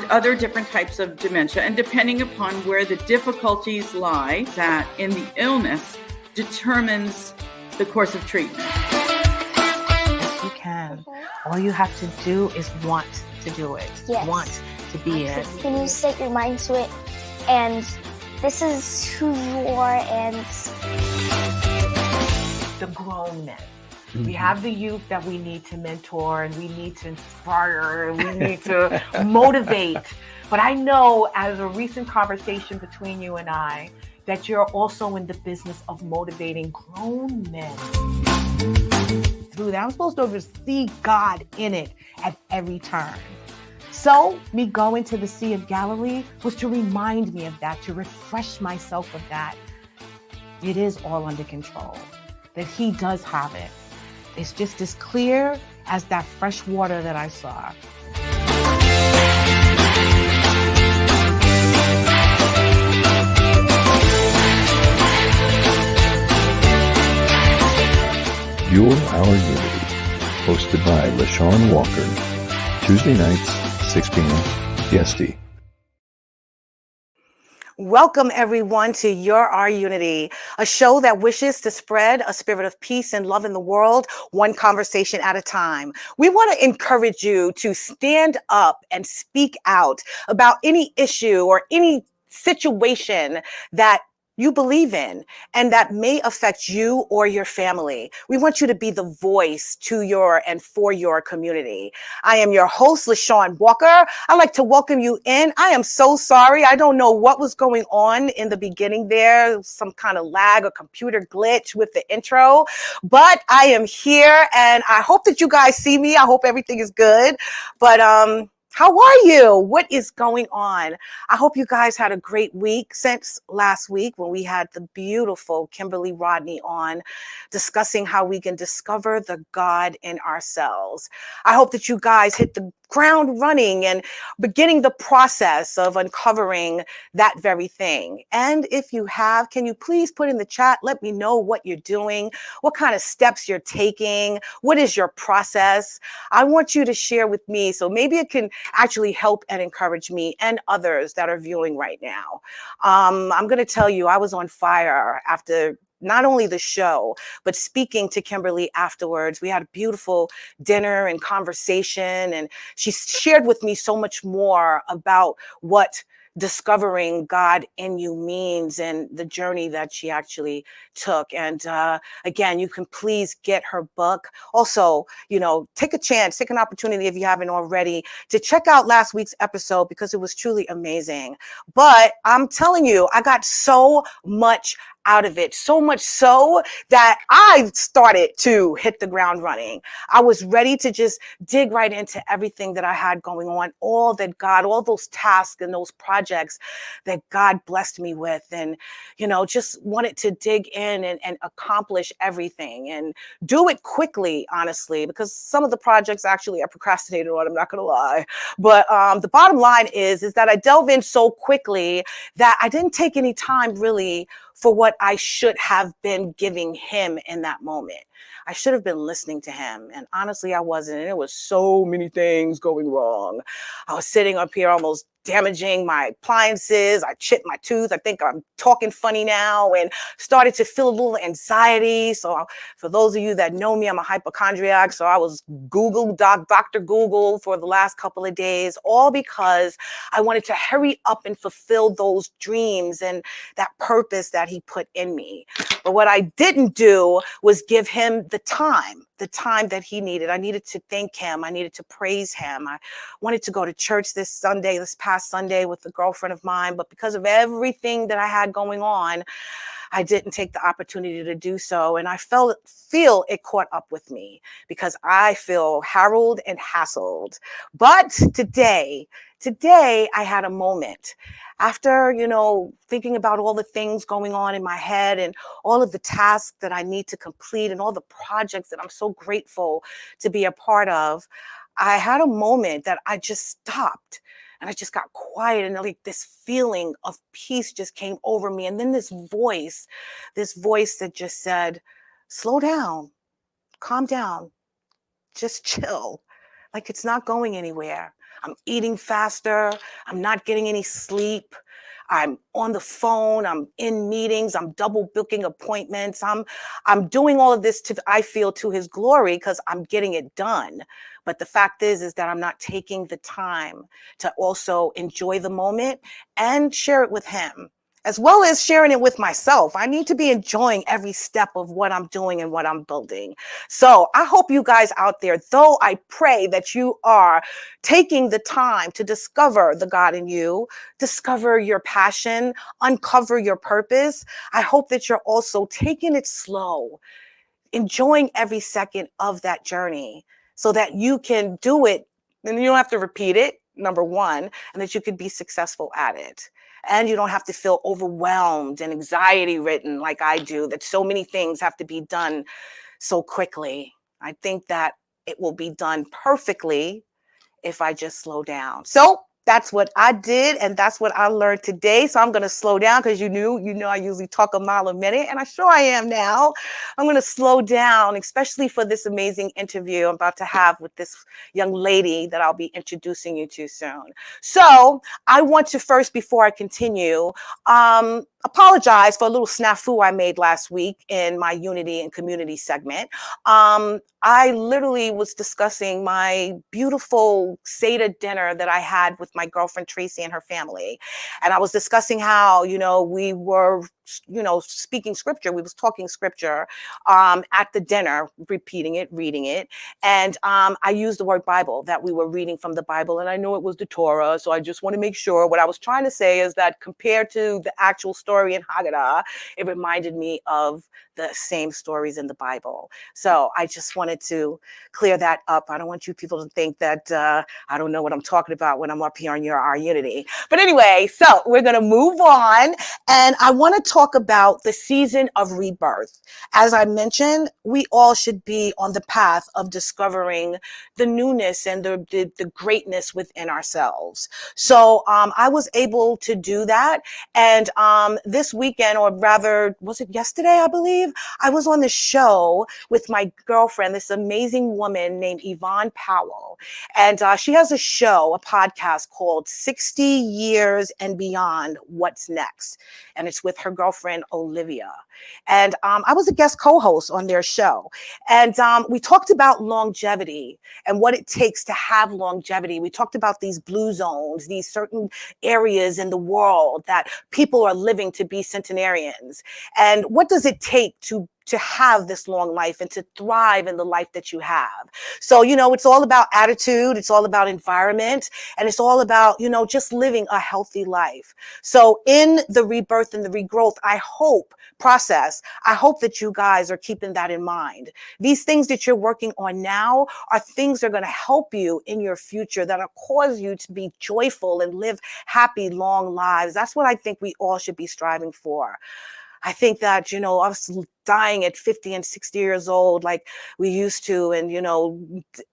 other different types of dementia, and depending upon where the difficulties lie, that in the illness determines the course of treatment. Yes, you can. All you have to do is want to do it. Yes. Want to be it. When you set your mind to it, and this is who you are, and the grown men. We have the youth that we need to mentor, and we need to inspire, and we need to motivate. But I know, as a recent conversation between you and I, that you're also in the business of motivating grown men. Through that, I'm supposed to see God in it at every turn. So me going to the Sea of Galilee was to remind me of that, to refresh myself of that. It is all under control, that He does have it. It's just as clear as that fresh water that I saw. You're Our Unity, hosted by LeShawn Walker, Tuesday nights, 6 p.m. PST. Welcome, everyone, to You're Our Unity, a show that wishes to spread a spirit of peace and love in the world, one conversation at a time. We want to encourage you to stand up and speak out about any issue or any situation that you believe in and that may affect you or your family. We want you to be the voice to your and for your community. I am your host, LeShawn Walker. I'd like to welcome you in. I am so sorry. I don't know what was going on in the beginning there, some kind of lag or computer glitch with the intro, but I am here and I hope that you guys see me. I hope everything is good. But how are you? What is going on? I hope you guys had a great week since last week when we had the beautiful Kimberly Rodney on discussing how we can discover the God in ourselves. I hope that you guys hit the ground running and beginning the process of uncovering that very thing. And if you have, can you please put in the chat, let me know what you're doing, what kind of steps you're taking, what is your process? I want you to share with me so maybe it can actually help and encourage me and others that are viewing right now. I'm going to tell you, I was on fire after not only the show, but speaking to Kimberly afterwards. We had a beautiful dinner and conversation, and she shared with me so much more about what discovering God in you means and the journey that she actually took. And again, you can please get her book. Also, take a chance, take an opportunity if you haven't already to check out last week's episode because it was truly amazing. But I'm telling you, I got so much out of it, so much so that I started to hit the ground running. I was ready to just dig right into everything that I had going on, all those tasks and those projects that God blessed me with, and just wanted to dig in and accomplish everything and do it quickly, honestly, because some of the projects actually I procrastinated on, I'm not gonna lie. But the bottom line is that I delve in so quickly that I didn't take any time really for what I should have been giving him in that moment. I should have been listening to him. And honestly, I wasn't. And there was so many things going wrong. I was sitting up here almost damaging my appliances. I chipped my tooth. I think I'm talking funny now and started to feel a little anxiety. So for those of you that know me, I'm a hypochondriac. So I was Dr. Google for the last couple of days, all because I wanted to hurry up and fulfill those dreams and that purpose that he put in me. But what I didn't do was give him the time that he needed. I needed to thank him. I needed to praise him. I wanted to go to church this past Sunday with a girlfriend of mine, but because of everything that I had going on, I didn't take the opportunity to do so. And I feel it caught up with me because I feel harrowed and hassled. But today I had a moment after, thinking about all the things going on in my head and all of the tasks that I need to complete and all the projects that I'm so grateful to be a part of. I had a moment that I just stopped and I just got quiet, and like this feeling of peace just came over me. And then this voice that just said, slow down, calm down, just chill. Like it's not going anywhere. I'm eating faster. I'm not getting any sleep. I'm on the phone. I'm in meetings. I'm double booking appointments. I'm doing all of this I feel, to his glory, because I'm getting it done. But the fact is that I'm not taking the time to also enjoy the moment and share it with him, as well as sharing it with myself. I need to be enjoying every step of what I'm doing and what I'm building. So I hope you guys out there, though I pray that you are taking the time to discover the God in you, discover your passion, uncover your purpose. I hope that you're also taking it slow, enjoying every second of that journey so that you can do it and you don't have to repeat it, number one, and that you could be successful at it. And you don't have to feel overwhelmed and anxiety ridden like I do, that so many things have to be done so quickly. I think that it will be done perfectly if I just slow down. So that's what I did, and that's what I learned today. So I'm going to slow down, because you know I usually talk a mile a minute, and I am now. I'm going to slow down, especially for this amazing interview I'm about to have with this young lady that I'll be introducing you to soon. So I want to first, before I continue, apologize for a little snafu I made last week in my Unity and Community segment. I literally was discussing my beautiful Seder dinner that I had with my girlfriend Tracy and her family. And I was discussing how, we were, speaking scripture. We was talking scripture at the dinner, repeating it, reading it. And I used the word Bible, that we were reading from the Bible. And I know it was the Torah. So I just want to make sure what I was trying to say is that compared to the actual story in Haggadah, it reminded me of the same stories in the Bible. So I just wanted to clear that up. I don't want you people to think that I don't know what I'm talking about when I'm up here on Our Unity. But anyway, so we're going to move on. And I want to talk about the season of rebirth. As I mentioned, we all should be on the path of discovering the newness and the greatness within ourselves. So I was able to do that. And this weekend, or rather, was it yesterday, I believe, I was on the show with my girlfriend, this amazing woman named Yvonne Powell. And she has a show, a podcast called 60 Years and Beyond, What's Next? And it's with her girlfriend, Olivia. And I was a guest co-host on their show. And we talked about longevity and what it takes to have longevity. We talked about these blue zones, these certain areas in the world that people are living to be centenarians. And what does it take to have this long life and to thrive in the life that you have? So, it's all about attitude. It's all about environment. And it's all about, just living a healthy life. So in the rebirth and the regrowth, I hope that you guys are keeping that in mind. These things that you're working on now are things that are going to help you in your future, that will cause you to be joyful and live happy, long lives. That's what I think we all should be striving for. I think that, us dying at 50 and 60 years old like we used to, and,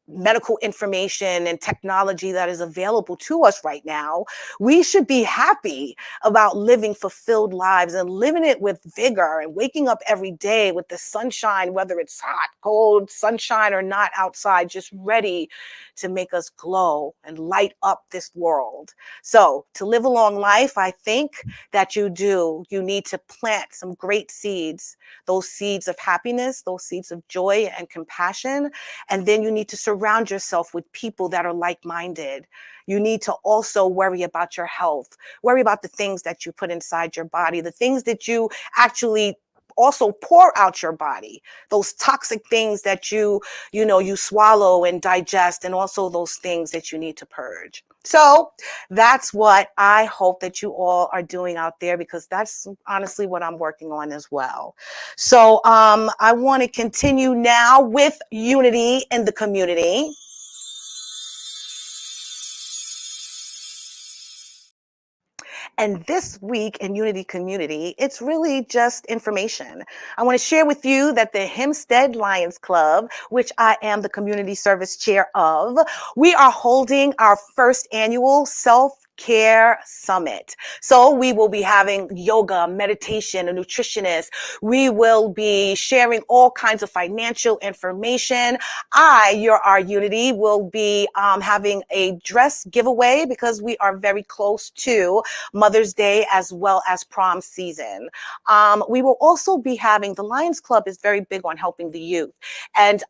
medical information and technology that is available to us right now, we should be happy about living fulfilled lives and living it with vigor and waking up every day with the sunshine, whether it's hot, cold, sunshine or not outside, just ready to make us glow and light up this world. So to live a long life, I think that you need to plant some great seeds, those seeds of happiness, those seeds of joy and compassion. And then you need to surround yourself with people that are like-minded. You need to also worry about your health, worry about the things that you put inside your body, the things that you actually also pour out your body, those toxic things that you swallow and digest, and also those things that you need to purge. So that's what I hope that you all are doing out there, because that's honestly what I'm working on as well. So I want to continue now with unity in the community. And this week in Unity Community, it's really just information. I want to share with you that the Hempstead Lions Club, which I am the community service chair of, we are holding our first annual Care Summit. So we will be having yoga, meditation, a nutritionist. We will be sharing all kinds of financial information. Our Unity, will be having a dress giveaway because we are very close to Mother's Day as well as prom season. We will also be having, the Lions Club is very big on helping the youth, and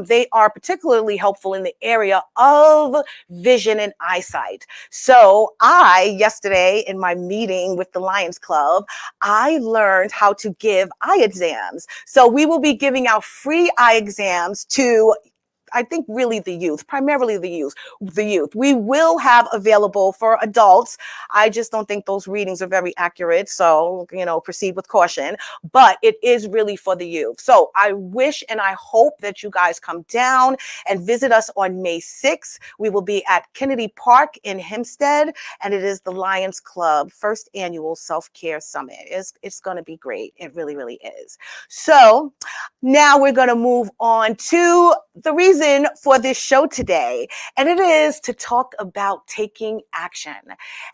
they are particularly helpful in the area of vision and eyesight. So yesterday in my meeting with the Lions Club, I learned how to give eye exams. So we will be giving out free eye exams to, I think, really the youth, primarily the youth. We will have available for adults. I just don't think those readings are very accurate. So, proceed with caution, but it is really for the youth. So I wish and I hope that you guys come down and visit us on May 6th. We will be at Kennedy Park in Hempstead, and it is the Lions Club first annual self-care summit. It's going to be great. It really, really is. So now we're going to move on to the reason for this show today, and it is to talk about taking action.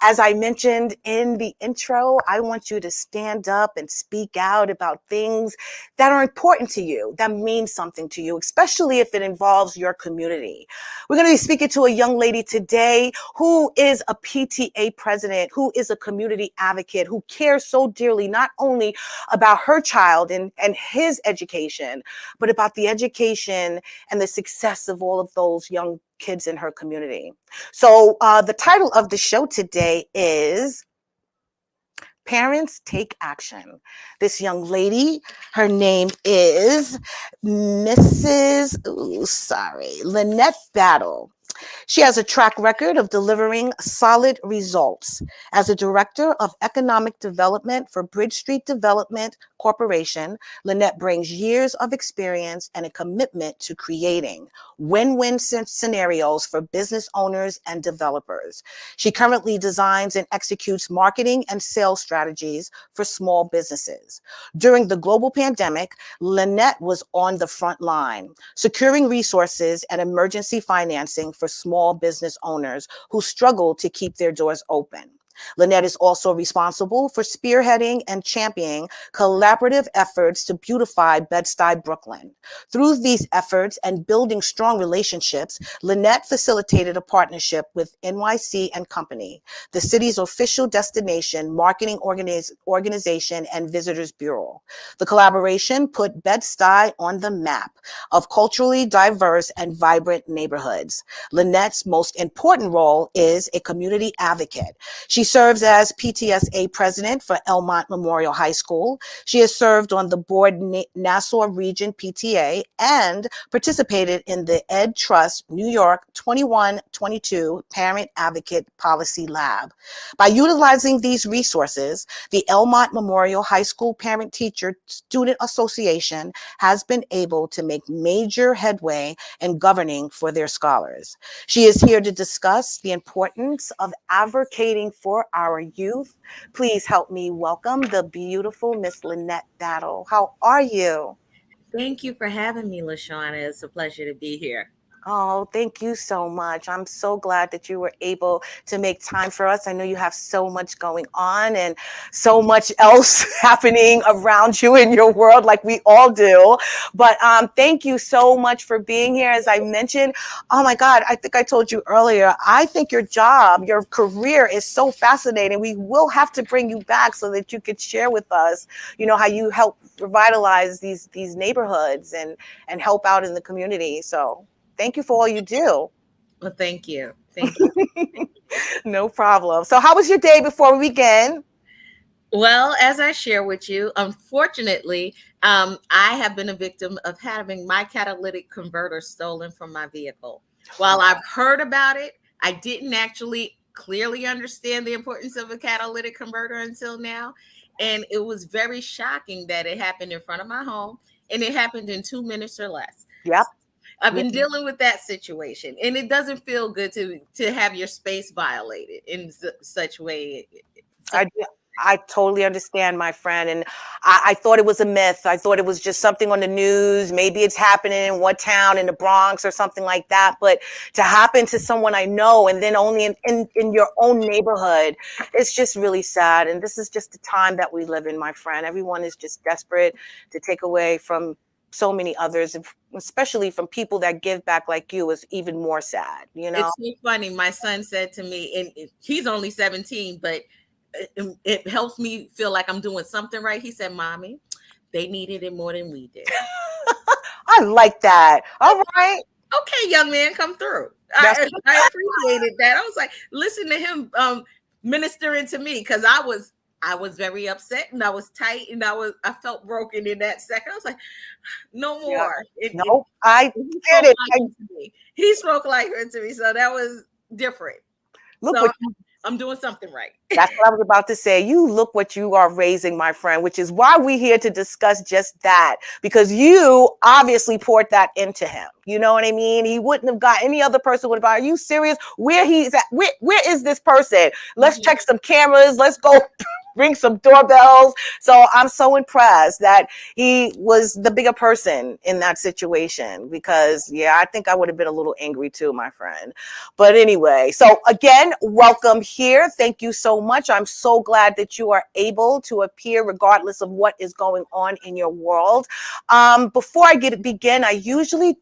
As I mentioned in the intro, I want you to stand up and speak out about things that are important to you, that mean something to you, especially if it involves your community. We're going to be speaking to a young lady today who is a PTA president, who is a community advocate, who cares so dearly not only about her child and his education, but about the education and the success of all of those young kids in her community. So the title of the show today is Parents Take Action. This young lady, her name is Lynette Battle. She has a track record of delivering solid results. As a director of economic development for Bridge Street Development Corporation, Lynette brings years of experience and a commitment to creating win-win scenarios for business owners and developers. She currently designs and executes marketing and sales strategies for small businesses. During the global pandemic, Lynette was on the front line, securing resources and emergency financing for small business owners who struggle to keep their doors open. Lynette is also responsible for spearheading and championing collaborative efforts to beautify Bed-Stuy, Brooklyn. Through these efforts and building strong relationships, Lynette facilitated a partnership with NYC & Company, the city's official destination marketing organization and visitors bureau. The collaboration put Bed-Stuy on the map of culturally diverse and vibrant neighborhoods. Lynette's most important role is a community advocate. She serves as PTSA president for Elmont Memorial High School. She has served on the board Nassau Region PTA and participated in the Ed Trust New York 2122 Parent Advocate Policy Lab. By utilizing these resources, the Elmont Memorial High School Parent Teacher Student Association has been able to make major headway in governing for their scholars. She is here to discuss the importance of advocating for our youth. Please help me welcome the beautiful Miss Lynette Battle. How are you? Thank you for having me, LeShawn. It's a pleasure to be here. Oh, thank you so much. I'm so glad that you were able to make time for us. I know you have so much going on and so much else happening around you in your world, like we all do. But thank you so much for being here. As I mentioned, oh my God, I think I told you earlier, I think your career is so fascinating. We will have to bring you back so that you could share with us, how you help revitalize these neighborhoods and help out in the community. So thank you for all you do. Well, thank you. Thank you. No problem. So how was your day before we begin? Well, as I share with you, unfortunately, I have been a victim of having my catalytic converter stolen from my vehicle. While I've heard about it, I didn't actually clearly understand the importance of a catalytic converter until now. And it was very shocking that it happened in front of my home, and it happened in 2 minutes or less. Yep. I've been dealing with that situation, and it doesn't feel good to have your space violated in such way. I totally understand, my friend. And I thought it was a myth. I thought it was just something on the news. Maybe it's happening in one town in the Bronx or something like that. But to happen to someone I know, and then only in your own neighborhood, it's just really sad. And this is just the time that we live in, my friend. Everyone is just desperate to take away from so many others, especially from people that give back like you, is even more sad, you know? It's so funny. My son said to me, and he's only 17, but it helps me feel like I'm doing something right. He said, Mommy, they needed it more than we did. I like that. All right. Okay, young man, come through. That's I appreciated that. I was like, listen to him ministering to me, because I was very upset and I was tight and I felt broken in that second. I was like, no more. I get it. He spoke like her to me. So that was different. Look so what I'm doing something right. That's what I was about to say. You look what you are raising, my friend, which is why we're here to discuss just that, because you obviously poured that into him. You know what I mean? He wouldn't have got, any other person would have got, are you serious? Where he's at? Where is this person? Let's check some cameras. Let's go ring some doorbells. So I'm so impressed that he was the bigger person in that situation, because I think I would have been a little angry too, my friend. But anyway, so again, welcome here. Thank you so much. I'm so glad that you are able to appear regardless of what is going on in your world. Before I begin, I usually,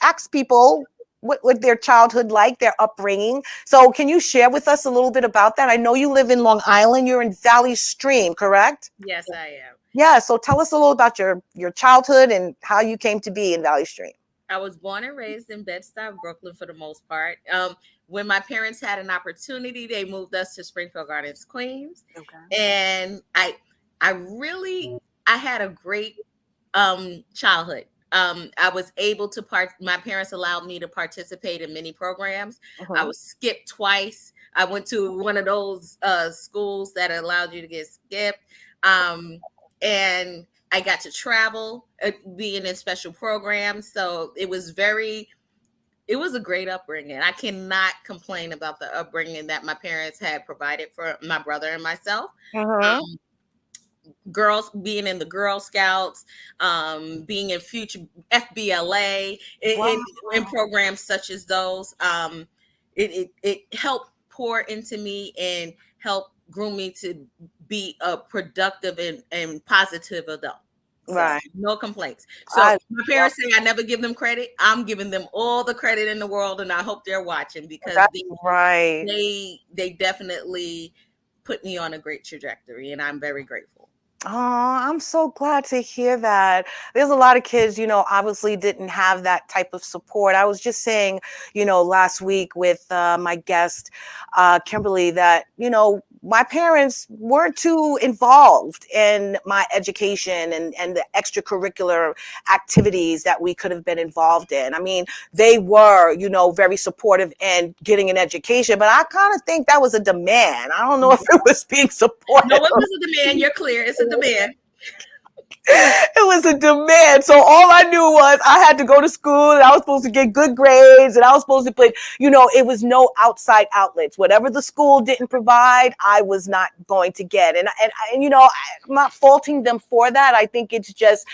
ask people what their childhood like, their upbringing. So can you share with us a little bit about that? I know you live in Long Island. You're in Valley Stream, correct? Yes, I am. Yeah. So tell us a little about your childhood and how you came to be in Valley Stream. I was born and raised in Bed-Stuy, Brooklyn, for the most part. When my parents had an opportunity, they moved us to Springfield Gardens, Queens. Okay. And I had a great childhood. I was able to my parents allowed me to participate in many programs. I was skipped twice. I went to one of those schools that allowed you to get skipped. And I got to travel, being in special programs. So it was a great upbringing. I cannot complain about the upbringing that my parents had provided for my brother and myself. Girls, being in the Girl Scouts, being in future FBLA, in programs such as those. It helped pour into me and help groom me to be a productive and positive adult. So, right. No complaints. So my parents say I never give them credit. I'm giving them all the credit in the world, and I hope they're watching, because they definitely put me on a great trajectory, and I'm very grateful. Oh, I'm so glad to hear that. There's a lot of kids, obviously didn't have that type of support. I was just saying, last week with my guest, Kimberly, that, my parents weren't too involved in my education and the extracurricular activities that we could have been involved in. I mean, they were, very supportive in getting an education, but I kind of think that was a demand. I don't know if it was being supported. No, it was a demand. You're clear. It's a demand. It was a demand. So all I knew was I had to go to school and I was supposed to get good grades and I was supposed to play, it was no outside outlets. Whatever the school didn't provide, I was not going to get. And I'm not faulting them for that. I think it's just,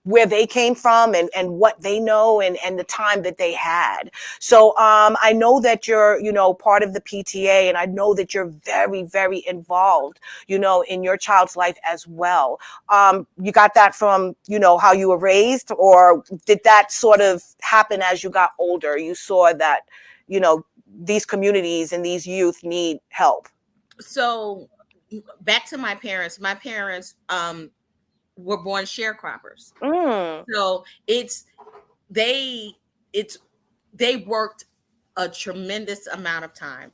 where they came from and what they know and the time that they had. So I know that you're, part of the PTA, and I know that you're very, very involved, in your child's life as well. You got that from, how you were raised, or did that sort of happen as you got older? You saw that, these communities and these youth need help. So back to my parents, were born sharecroppers. So they worked a tremendous amount of time.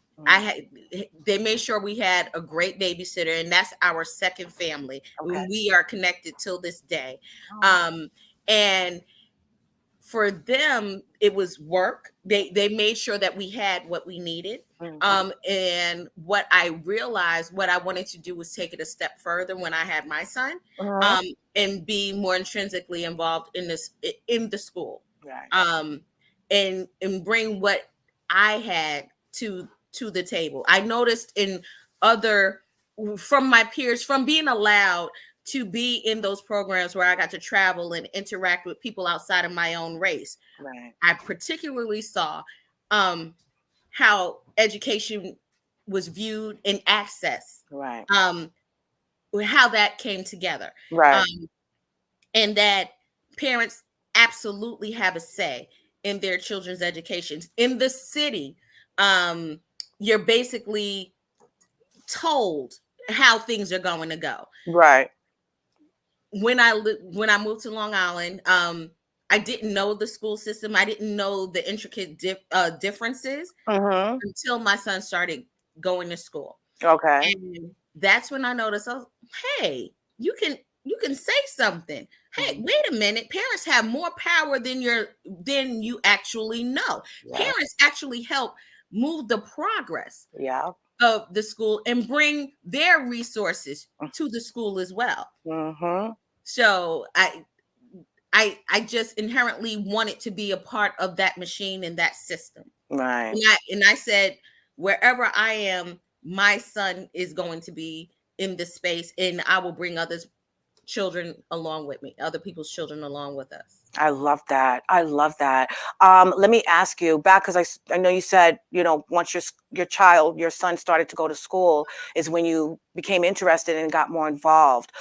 They made sure we had a great babysitter, and that's our second family. Okay. We are connected till this day. And for them, it was work. They made sure that we had what we needed. And what I realized, what I wanted to do was take it a step further when I had my son, and be more intrinsically involved in the school, and bring what I had to the table. I noticed in from my peers, from being allowed to be in those programs where I got to travel and interact with people outside of my own race. Right. I particularly saw how education was viewed and access, Right. how that came together. Right. And that parents absolutely have a say in their children's education. In the city, you're basically told how things are going to go. Right. When I moved to Long Island, I didn't know the school system. I didn't know the intricate differences until my son started going to school. Okay. And that's when I noticed, hey, you can say something. Hey, wait a minute. Parents have more power than you actually know. Yeah. Parents actually help move the progress Yeah. of the school and bring their resources to the school as well. Mm-hmm. So I just inherently wanted to be a part of that machine and that system. Right. And I said, wherever I am, my son is going to be in this space, and I will bring others children along with me, other people's children along with us. I love that. I love that. Let me ask you back, because I know you said, once your son started to go to school is when you became interested and got more involved.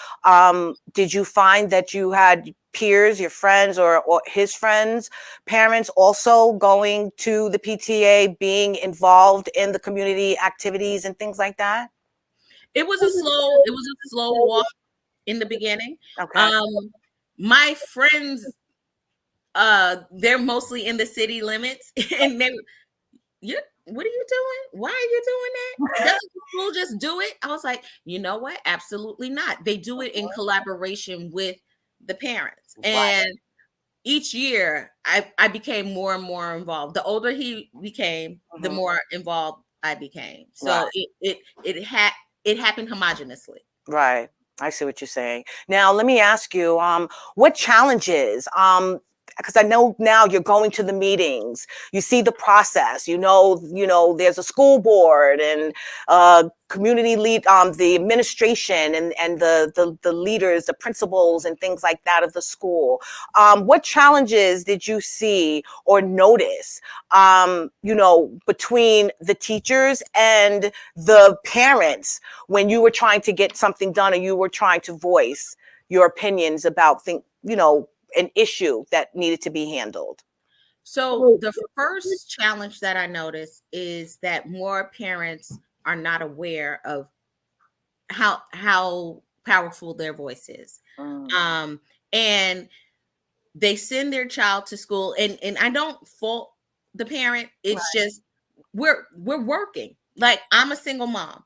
Did you find that you had peers, your friends or his friends, parents also going to the PTA, being involved in the community activities and things like that? It was a slow walk in the beginning. Okay. My friends, they're mostly in the city limits, and what are you doing? Why are you doing that? Doesn't the school just do it? I was like, you know what? Absolutely not. They do it in collaboration with the parents. And each year I became more and more involved. The older he became, the more involved I became. So it happened homogeneously. Right. I see what you're saying. Now, let me ask you, what challenges, because I know now you're going to the meetings, you see the process, there's a school board and community lead, the administration and the leaders, the principals and things like that of the school. What challenges did you see or notice, between the teachers and the parents when you were trying to get something done or you were trying to voice your opinions about an issue that needed to be handled? So the first challenge that I noticed is that more parents are not aware of how powerful their voice is. And they send their child to school, and I don't fault the parent. It's just we're working. Like, I'm a single mom.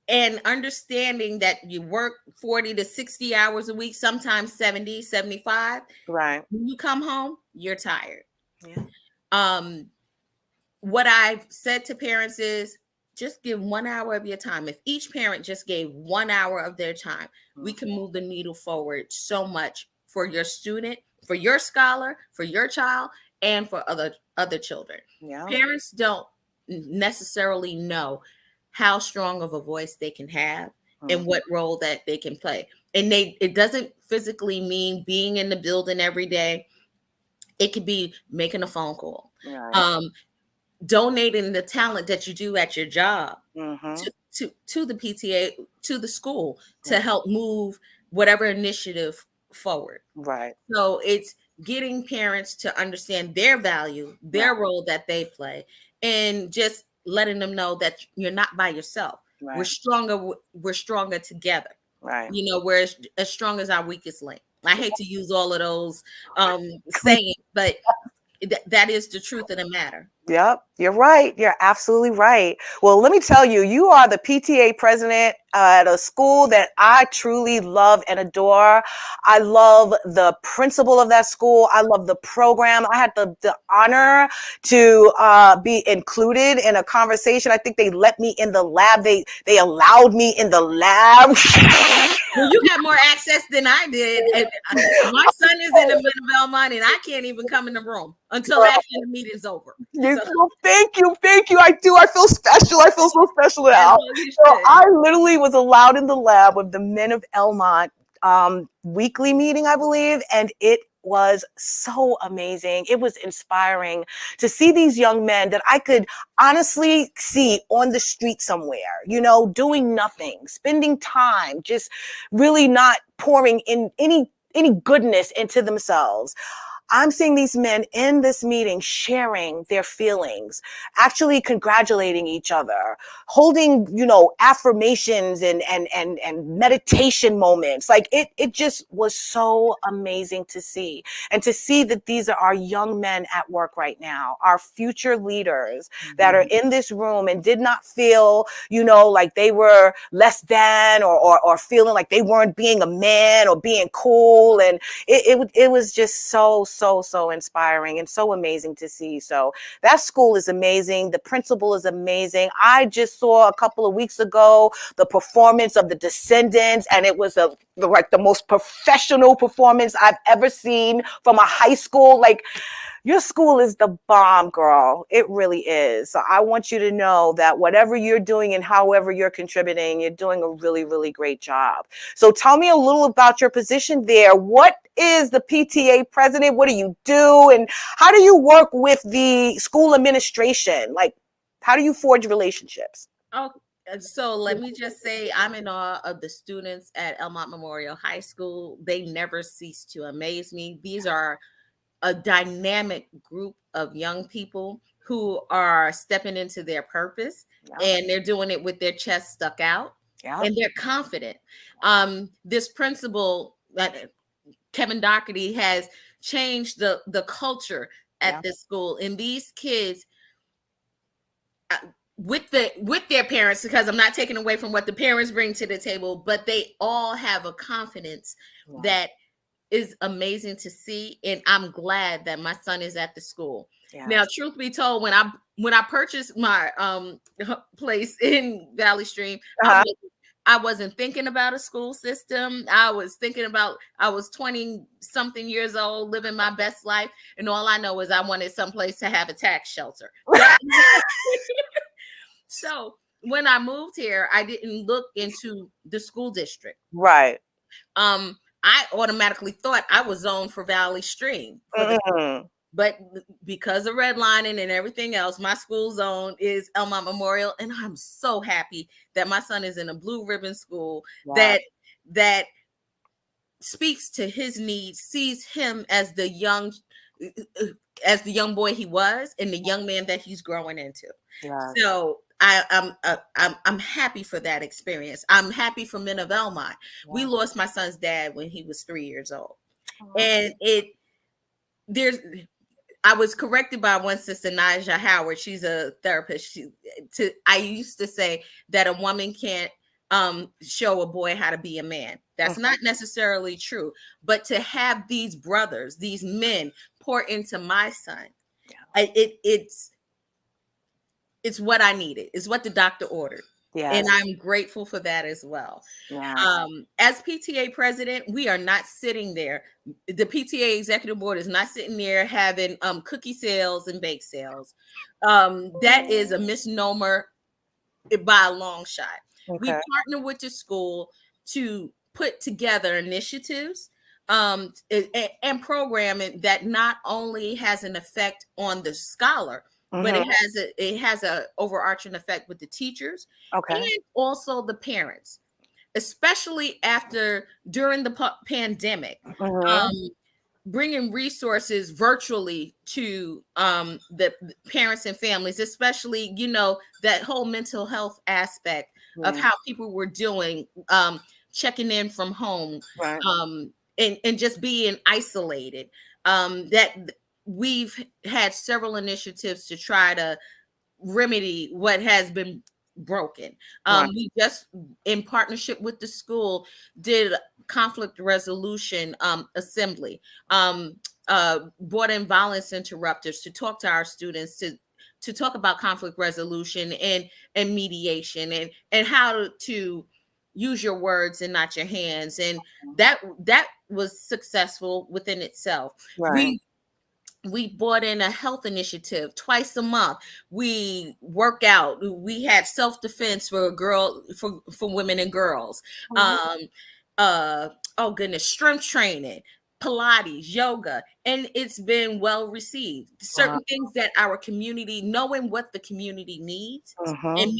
And understanding that you work 40 to 60 hours a week, sometimes 70, 75. Right. When you come home, you're tired. Yeah. What I've said to parents is just give 1 hour of your time. If each parent just gave 1 hour of their time, we can move the needle forward so much for your student, for your scholar, for your child, and for other children. Yeah. Parents don't necessarily know how strong of a voice they can have and what role that they can play. And it doesn't physically mean being in the building every day. It could be making a phone call, donating the talent that you do at your job to the PTA, to the school, to help move whatever initiative forward. Right. So it's getting parents to understand their value, their role that they play, and just letting them know that you're not by yourself. Right. We're stronger together. Right. We're as strong as our weakest link. I hate to use all of those sayings, but that is the truth of the matter. Yep, you're right. You're absolutely right. Well, let me tell you, you are the PTA president at a school that I truly love and adore. I love the principal of that school. I love the program. I had the honor to be included in a conversation. I think they let me in the lab. They allowed me in the lab. Well, you got more access than I did. And my son is in the middle of Belmont, and I can't even come in the room until after the meeting's over. You Well, thank you. I do. I feel special. I feel so special now. You So should. I literally was allowed in the lab with the men of Elmont weekly meeting, I believe, and it was so amazing. It was inspiring to see these young men that I could honestly see on the street somewhere, you know, doing nothing, spending time, just really not pouring in any goodness into themselves. I'm seeing these men in this meeting sharing their feelings, actually congratulating each other, holding, you know, affirmations and meditation moments. Like it just was so amazing to see. And to see that these are our young men at work right now, our future leaders that are in this room and did not feel, you know, like they were less than or feeling like they weren't being a man or being cool. And it was just so inspiring and so amazing to see. So that school is amazing. The principal is amazing. I just saw a couple of weeks ago the performance of the Descendants, and it was like the most professional performance I've ever seen from a high school. Like, your school is the bomb, girl. It really is. So I want you to know that whatever you're doing and however you're contributing, you're doing a really, really great job. So tell me a little about your position there. What is the PTA president? What do you do? And how do you work with the school administration? Like, how do you forge relationships? Oh, so let me just say, I'm in awe of the students at Elmont Memorial High School. They never cease to amaze me. These are a dynamic group of young people who are stepping into their purpose, and they're doing it with their chest stuck out, and they're confident. This principal, Kevin Doherty, has changed the culture at this school, and these kids, with their parents, because I'm not taking away from what the parents bring to the table, but they all have a confidence that is amazing to see, and I'm glad that my son is at the school. Now, truth be told, when I purchased my place in Valley Stream, I wasn't thinking about a school system. I was 20 something years old, living my best life, and all I know is I wanted someplace to have a tax shelter. So when I moved here, I didn't look into the school district. Right. I automatically thought I was zoned for Valley Stream. But because of redlining and everything else, my school zone is Elmont Memorial. And I'm so happy that my son is in a blue ribbon school that speaks to his needs, sees him as the young boy he was and the young man that he's growing into. So I'm happy for that experience. I'm happy for Men of Elmont. We lost my son's dad when he was 3 years old. And I was corrected by one sister, Naja Howard. She's a therapist. I used to say that a woman can't show a boy how to be a man. That's not necessarily true. But to have these brothers, these men pour into my son, it's what I needed. It's what the doctor ordered. And I'm grateful for that as well. As PTA president, we are not sitting there. The PTA executive board is not sitting there having cookie sales and bake sales. That is a misnomer by a long shot. We partner with the school to put together initiatives and programming that not only has an effect on the scholar, but it has a overarching effect with the teachers and also the parents, especially during the pandemic, bringing resources virtually to the parents and families, especially, you know, that whole mental health aspect of how people were doing, checking in from home, and just being isolated. That we've had several initiatives to try to remedy what has been broken. We just, in partnership with the school, did conflict resolution assembly, brought in violence interrupters to talk to our students, to talk about conflict resolution and mediation and how to use your words and not your hands. And that was successful within itself. we brought in a health initiative twice a month. We work out. We had self-defense for for women and girls. Um, oh goodness, strength training, Pilates, yoga, and it's been well received. Wow. Certain things that our community, knowing what the community needs, and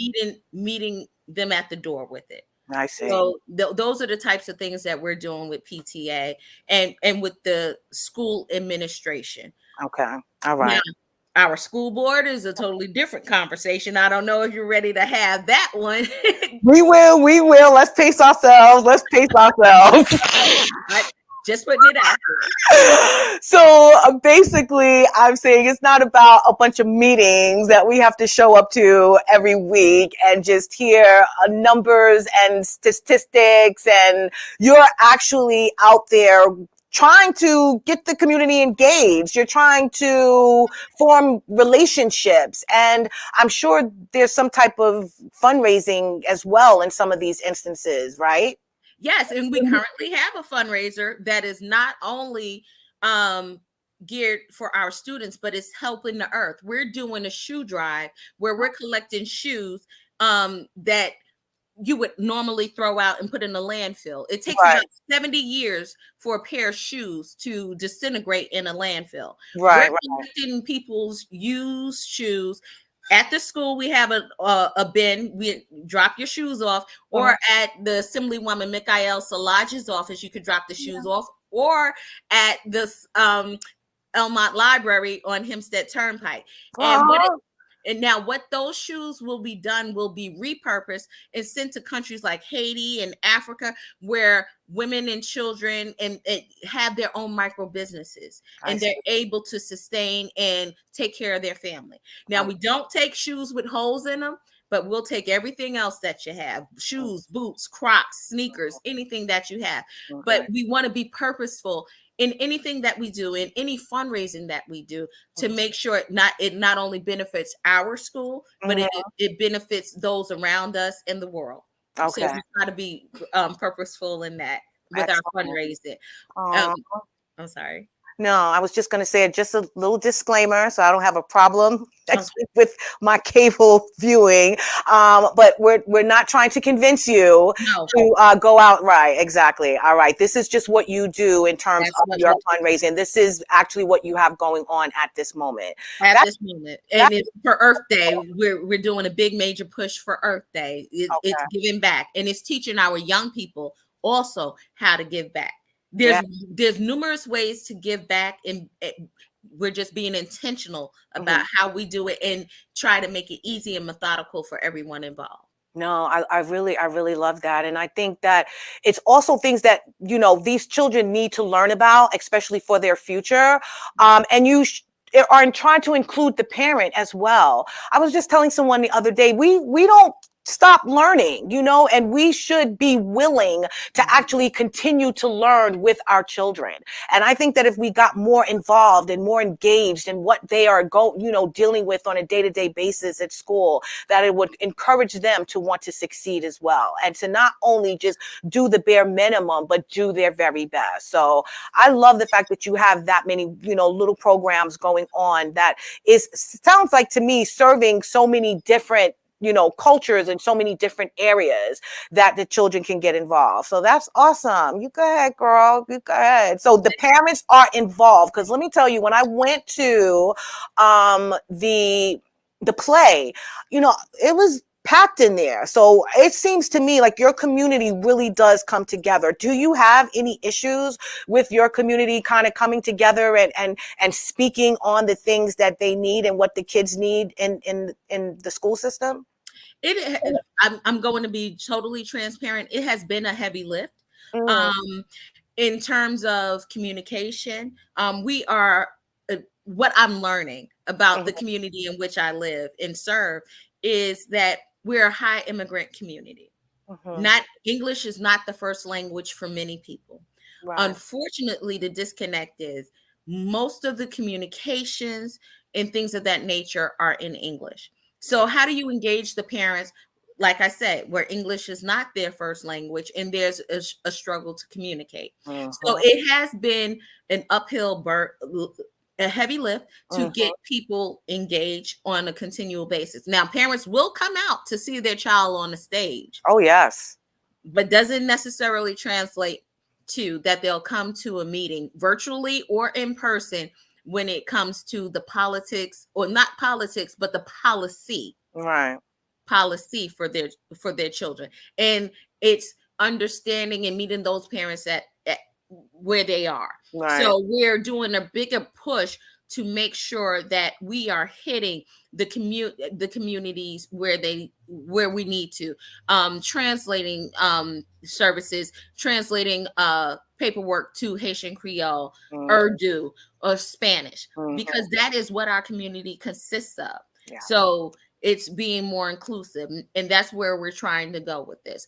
meeting them at the door with it. I see. So those are the types of things that we're doing with PTA and with the school administration. Okay. All Now, right. our school board is a totally different conversation. I don't know if you're ready to have that one. We will. We will. Let's pace ourselves. Let's pace ourselves. Just putting it out there. So basically, I'm saying it's not about a bunch of meetings that we have to show up to every week and just hear numbers and statistics. And you're actually out there trying to get the community engaged. You're trying to form relationships. And I'm sure there's some type of fundraising as well in some of these instances, right? Yes, and we currently have a fundraiser that is not only geared for our students, but it's helping the earth. We're doing a shoe drive where we're collecting shoes that you would normally throw out and put in a landfill. It takes about 70 years for a pair of shoes to disintegrate in a landfill. We're collecting people's used shoes. At the school, we have a bin. We drop your shoes off, or at the Assemblywoman Michael Salage's office, you could drop the shoes off, or at this Elmont Library on Hempstead Turnpike. And now what those shoes will be repurposed and sent to countries like Haiti and Africa, where women and children and have their own micro businesses, and they're able to sustain and take care of their family. Now, we don't take shoes with holes in them, but we'll take everything else that you have: shoes, boots, Crocs, sneakers, anything that you have. But we want to be purposeful in anything that we do, in any fundraising that we do, to make sure it not only benefits our school, but it benefits those around us in the world. So we try to be purposeful in that with our fundraising. I'm sorry. No, I was just going to say just a little disclaimer, so I don't have a problem with my cable viewing. But we're not trying to convince you to go out. Right. Exactly. All right. This is just what you do in terms of your fundraising. This is actually what you have going on at this moment. And it's for Earth Day. We're doing a big major push for Earth Day. It's giving back, and it's teaching our young people also how to give back. There's numerous ways to give back, and we're just being intentional about how we do it and try to make it easy and methodical for everyone involved. No, I really love that. And I think that it's also things that, these children need to learn about, especially for their future. And you are trying to include the parent as well. I was just telling someone the other day, we don't stop learning, and we should be willing to actually continue to learn with our children. And I think that if we got more involved and more engaged in what they are dealing with on a day-to-day basis at school, that it would encourage them to want to succeed as well, and to not only just do the bare minimum, but do their very best. So I love the fact that you have that many, little programs going on that sounds like to me serving so many different cultures in so many different areas that the children can get involved. So that's awesome. You go ahead, girl. You go ahead. So the parents are involved, because let me tell you, when I went to the play, it was packed in there. So it seems to me like your community really does come together. Do you have any issues with your community kind of coming together and speaking on the things that they need and what the kids need in the school system? I'm going to be totally transparent. It has been a heavy lift. In terms of communication, we are what I'm learning about the community in which I live and serve is that we're a high immigrant community. Not English is not the first language for many people. Right. Unfortunately, the disconnect is most of the communications and things of that nature are in English. So how do you engage the parents, like I said, where English is not their first language and there's a struggle to communicate? So it has been an uphill a heavy lift to get people engaged on a continual basis. Now, parents will come out to see their child on the stage. Oh, yes. But doesn't necessarily translate to that they'll come to a meeting virtually or in person when it comes to the politics, or not politics, but the policy for their children. And it's understanding and meeting those parents at where they are. So we're doing a bigger push to make sure that we are hitting the communities where we need to, translating services, translating paperwork to Haitian Creole, Urdu, or Spanish, because that is what our community consists of. So it's being more inclusive, and that's where we're trying to go with this.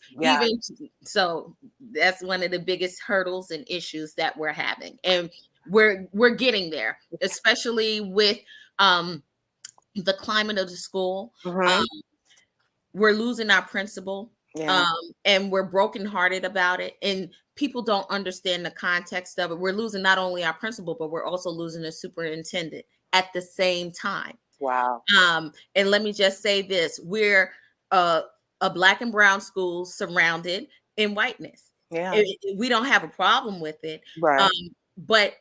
So that's one of the biggest hurdles and issues that we're having, and we're getting there, especially with the climate of the school. We're losing our principal, and we're brokenhearted about it, and people don't understand the context of it. We're losing not only our principal, but we're also losing a superintendent at the same time. Wow. And let me just say this: we're a Black and brown school surrounded in whiteness. We don't have a problem with it, but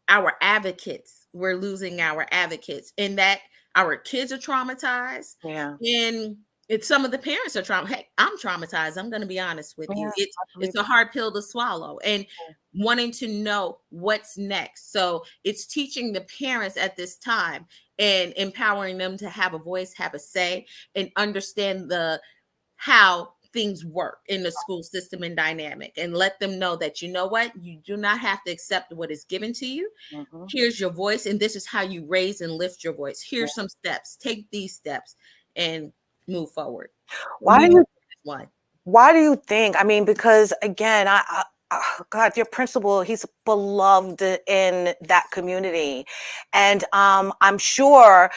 our advocates, we're losing our advocates, and that our kids are traumatized. And it's some of the parents are traumatized. Hey, I'm traumatized. I'm going to be honest with you. It's a hard pill to swallow, and wanting to know what's next. So it's teaching the parents at this time and empowering them to have a voice, have a say, and understand how things work in the school system and dynamic, and let them know that, you know what, you do not have to accept what is given to you. Here's your voice, and this is how you raise and lift your voice. Here's some steps. Take these steps and move forward. Why do you think? I mean, because again, God, your principal, he's beloved in that community, and I'm sure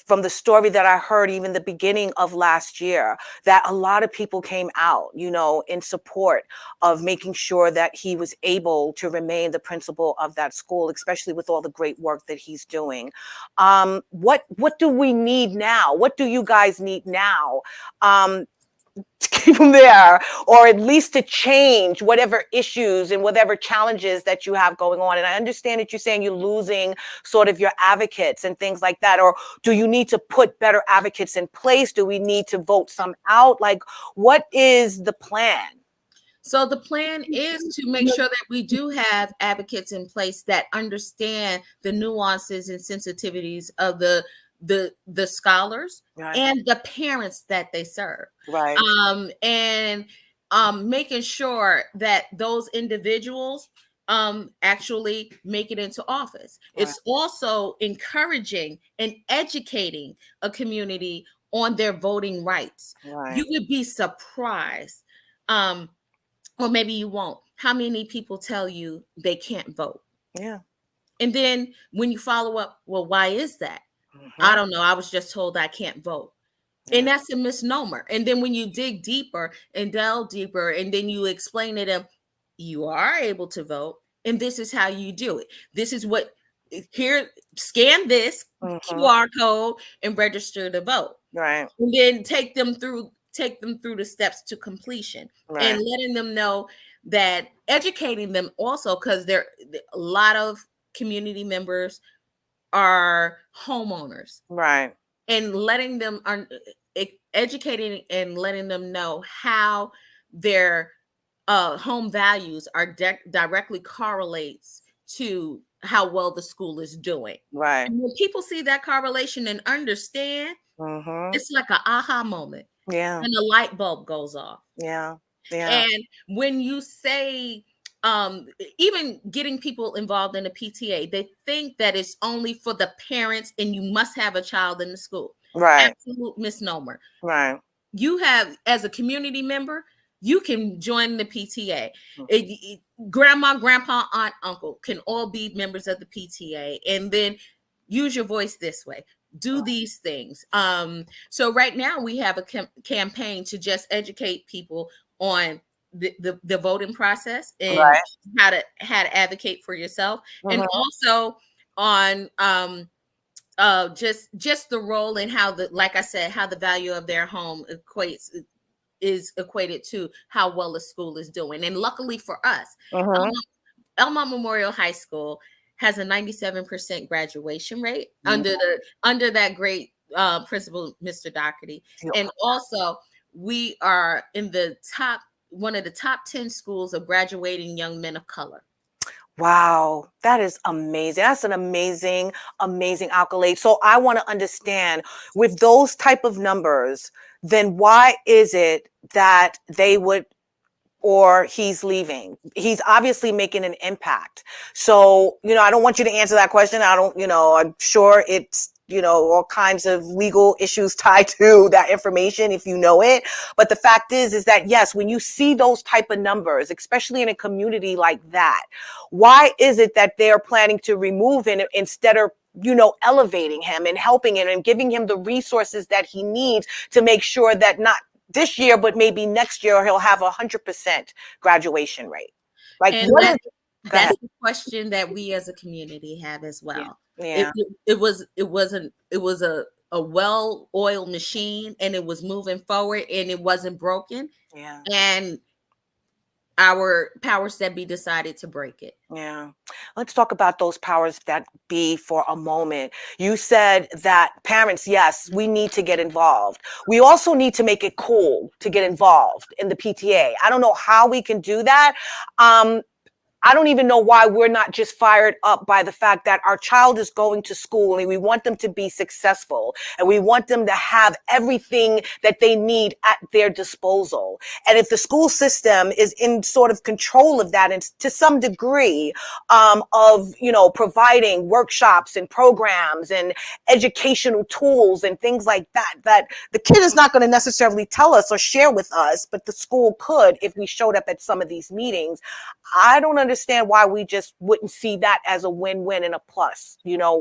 from the story that I heard, even the beginning of last year, that a lot of people came out, in support of making sure that he was able to remain the principal of that school, especially with all the great work that he's doing. What do we need now? What do you guys need now? To keep them there, or at least to change whatever issues and whatever challenges that you have going on. And I understand that you're saying you're losing sort of your advocates and things like that. Or do you need to put better advocates in place? Do we need to vote some out? Like, what is the plan? So the plan is to make sure that we do have advocates in place that understand the nuances and sensitivities of the scholars and the parents that they serve, and making sure that those individuals actually make it into office. It's also encouraging and educating a community on their voting rights. You would be surprised, or maybe you won't, how many people tell you they can't vote. And then when you follow up, well, why is that? I don't know. I was just told I can't vote. And that's a misnomer. And then when you dig deeper and delve deeper, and then you explain to them, you are able to vote, and this is how you do it. This is what, here, scan this QR code and register to vote. And then take them through the steps to completion, and letting them know that, educating them also, because there a lot of community members are homeowners, and letting them educating and letting them know how their home values are directly correlates to how well the school is doing. And when people see that correlation and understand, it's like an aha moment, and the light bulb goes off. And when you say, even getting people involved in a PTA, they think that it's only for the parents and you must have a child in the school. Absolute misnomer. You have, as a community member, you can join the PTA. Grandma, grandpa, aunt, uncle can all be members of the PTA, and then use your voice this way. Do these things. So right now we have a campaign to just educate people on the voting process, and how to advocate for yourself, and also on just the role and how the, like I said, how the value of their home is equated to how well the school is doing. And luckily for us, Mhm. Elmont Memorial High School has a 97% graduation rate Mhm. under that great principal, Mr. Doherty. And also we are in the one of the top 10 schools of graduating young men of color. Wow, that is amazing. That's an amazing, amazing accolade. So I want to understand, with those type of numbers, then why is it that they would, or he's leaving? He's obviously making an impact. So, I don't want you to answer that question. I'm sure it's, all kinds of legal issues tied to that information if you know it. But the fact is that, yes, when you see those type of numbers, especially in a community like that, why is it that they're planning to remove him instead of, elevating him and helping him and giving him the resources that he needs to make sure that not this year, but maybe next year he'll have 100% graduation rate? Like, And what is? Go ahead. that's the question that we as a community have as well. Yeah. It was a well-oiled machine, and it was moving forward, and it wasn't broken. Yeah. And our powers that be decided to break it. Yeah. Let's talk about those powers that be for a moment. You said that parents, yes, we need to get involved. We also need to make it cool to get involved in the PTA. I don't know how we can do that. I don't even know why we're not just fired up by the fact that our child is going to school and we want them to be successful and we want them to have everything that they need at their disposal. And if the school system is in sort of control of that, and to some degree, of, providing workshops and programs and educational tools and things like that, that the kid is not going to necessarily tell us or share with us, but the school could if we showed up at some of these meetings. I don't understand why we just wouldn't see that as a win-win and a plus,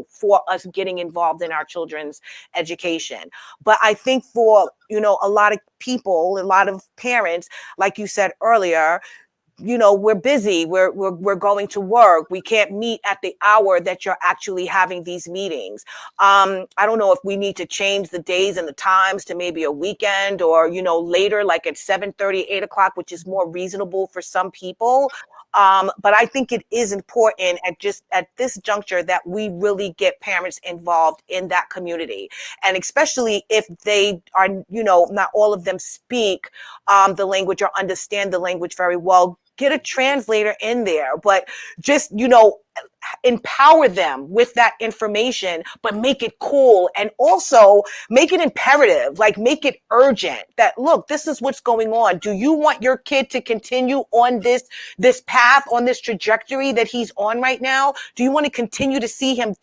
for us getting involved in our children's education. But I think for, a lot of people, a lot of parents, like you said earlier, we're busy. We're going to work. We can't meet at the hour that you're actually having these meetings. I don't know if we need to change the days and the times to maybe a weekend or, later, like at 7:30, 8 o'clock, which is more reasonable for some people. But I think it is important at this juncture that we really get parents involved in that community. And especially if they are, not all of them speak the language or understand the language very well, get a translator in there, but just, empower them with that information, but make it cool and also make it imperative, like make it urgent that, look, this is what's going on. Do you want your kid to continue on this path, on this trajectory that he's on right now? Do you want to continue to see him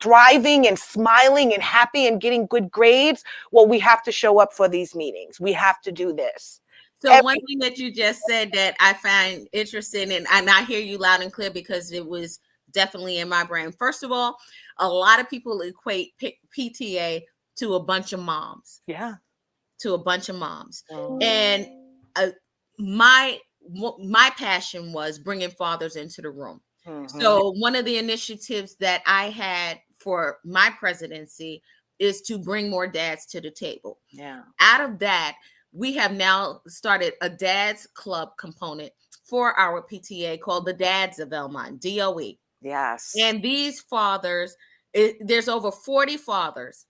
thriving and smiling and happy and getting good grades? Well, we have to show up for these meetings. We have to do this. So one thing that you just said that I find interesting, and I hear you loud and clear because it was definitely in my brain. First of all, a lot of people equate PTA to a bunch of moms. Yeah. To a bunch of moms. Mm. And my passion was bringing fathers into the room. Mm-hmm. So one of the initiatives that I had for my presidency is to bring more dads to the table. Yeah. Out of that, we have now started a dads club component for our PTA called the Dads of Elmont, DOE. Yes. And these fathers, there's over 40 fathers